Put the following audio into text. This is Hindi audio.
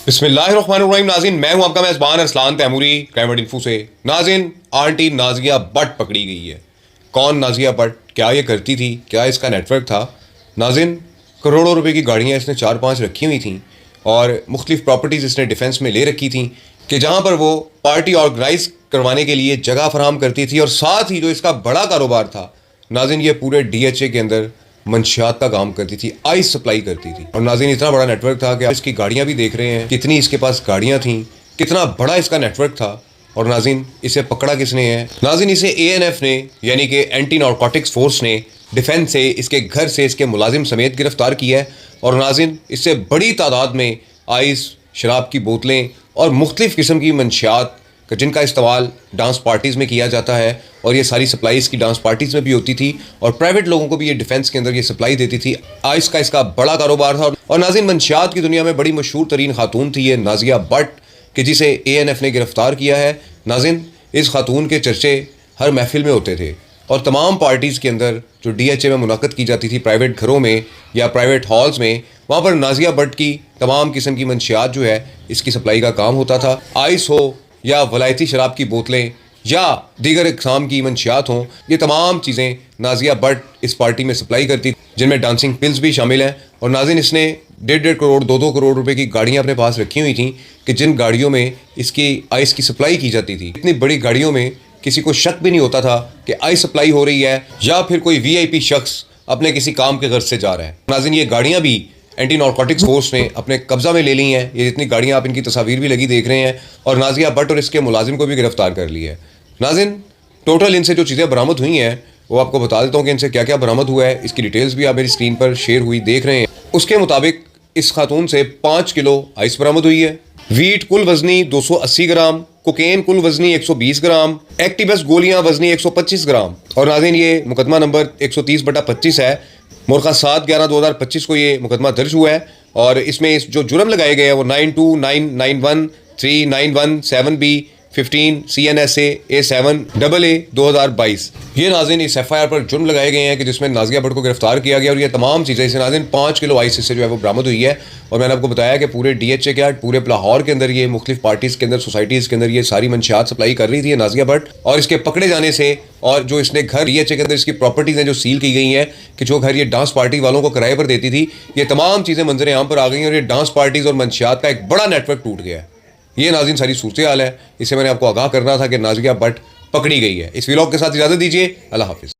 बिस्मिल्लाहिर्रहमानिर्रहीम। नाज़रीन, मैं हूं आपका मेज़बान अरसलान तैमूरी क्राइम इन्फो से। नाज़रीन, आंटी नाजिया भट्ट पकड़ी गई है। कौन नाजिया भट्ट, क्या ये करती थी, क्या इसका नेटवर्क था? नाज़रीन, करोड़ों रुपए की गाड़ियाँ इसने 4-5 रखी हुई थी और मुख्तलिफ प्रॉपर्टीज़ इसने डिफेंस में ले रखी थी कि जहाँ पर वो पार्टी ऑर्गेनाइज करवाने के लिए जगह फराहम करती थी। और साथ ही जो इसका बड़ा कारोबार था नाज़रीन, ये पूरे DHA के अंदर मंशियात का काम करती थी, आइस सप्लाई करती थी। और नाज़रीन, इतना बड़ा नेटवर्क था कि आप इसकी गाड़ियाँ भी देख रहे हैं, कितनी इसके पास गाड़ियाँ थीं, कितना बड़ा इसका नेटवर्क था। और नाज़रीन, इसे पकड़ा किसने है? नाज़रीन, इसे ANF ने यानी कि एंटी नारकोटिक्स फोर्स ने डिफेंस से, इसके घर से, इसके मुलाजिम समेत गिरफ्तार किया है। और नाज़रीन, इससे बड़ी तादाद में आइस, शराब की बोतलें और मुख्तलिफ़ किस्म की मंशियात जिनका इस्तेमाल डांस पार्टीज़ में किया जाता है, और ये सारी सप्लाई इसकी डांस पार्टीज़ में भी होती थी और प्राइवेट लोगों को भी ये डिफेंस के अंदर ये सप्लाई देती थी। आइस का इसका बड़ा कारोबार था। और नाज़रीन, मंशियात की दुनिया में बड़ी मशहूर तरीन खातून थी ये नाजिया भट्ट, कि जिसे ANF ने गिरफ्तार किया है। नाज़रीन, इस खातून के चर्चे हर महफिल में होते थे और तमाम पार्टीज़ के अंदर जो DHA में मुनाक़द की जाती थी, प्राइवेट घरों में या प्राइवेट हॉल्स में, वहाँ पर नाजिया भट्ट की तमाम किस्म की मंशियात जो है इसकी सप्लाई का काम होता था। आइस हो या वलायती शराब की बोतलें या दीगर इकसाम की मंशियात हों, ये तमाम चीज़ें नाजिया भट्ट इस पार्टी में सप्लाई करती, जिनमें डांसिंग पिल्स भी शामिल हैं। और नाज़रीन, इसने 1.5 करोड़ 2-2 करोड़ रुपए की गाड़ियाँ अपने पास रखी हुई थी कि जिन गाड़ियों में इसकी आइस की सप्लाई की जाती थी। इतनी बड़ी गाड़ियों में किसी को शक भी नहीं होता था कि आइस सप्लाई हो रही है या फिर कोई VIP शख्स अपने किसी काम के गर्ज से जा रहा है। नाज़रीन, ये गाड़ियाँ भी एंटी नारकोटिक्स फोर्स ने अपने कब्जा में ले ली हैं। ये जितनी गाड़ियाँ आप इनकी तस्वीर भी लगी देख रहे हैं। और नाजिया भट्ट और इसके मुलाजिम को भी गिरफ्तार कर लिया है। नाज़रीन, टोटल इनसे जो चीज़ें बरामद हुई हैं वो आपको बता देता हूँ कि इनसे क्या क्या बरामद हुआ है। इसकी डिटेल्स भी आप मेरी स्क्रीन पर शेयर हुई देख रहे हैं। उसके मुताबिक इस खातून से 5 किलो आइस बरामद हुई है, वीट कुल वजनी 280 ग्राम, कोकेन कुल वजनी 120 ग्राम, एक्टिवस गोलियां वजनी 125 ग्राम। और नाज़रीन, ये मुकदमा नंबर 130/25 है। मोरखा 7/11/2025 को ये मुकदमा दर्ज हुआ है। और इसमें इस जो जुर्म लगाए गए हैं वो 92991391 7B15 CNSA A7AA 2022, ये नाज़रीन इस FIR पर जुर्म लगाए गए हैं कि जिसमें नाजिया भट्ट को गिरफ्तार किया गया। और ये तमाम चीज़ें इसे नाज़रीन 5 किलो आइस से जो है वो बरामद हुई है। और मैंने आपको बताया कि पूरे DHA के पूरे लाहौर के अंदर ये मुख्तलिफ पार्टीज़ के अंदर, सोसाइटीज़ के अंदर ये सारी मंशियात सप्लाई कर रही थी नाजिया भट्ट। और इसके पकड़े जाने से और जो इसने घर DHA के अंदर इसकी प्रॉपर्टीज़ हैं जो सील की गई हैं, कि जो घर ये डांस पार्टी वालों को किराए पर देती थी, ये तमाम चीज़ें मंजर आम पर आ गई हैं और ये डांस पार्टीज़ और मंशियात का एक बड़ा नेटवर्क टूट गया है। ये नाज़रीन सारी सूरत हाल है। इससे मैंने आपको आगाह करना था कि नाजिया भट्ट पकड़ी गई है। इस व्लॉग के साथ इजाज़त दीजिए। अल्लाह हाफिज़।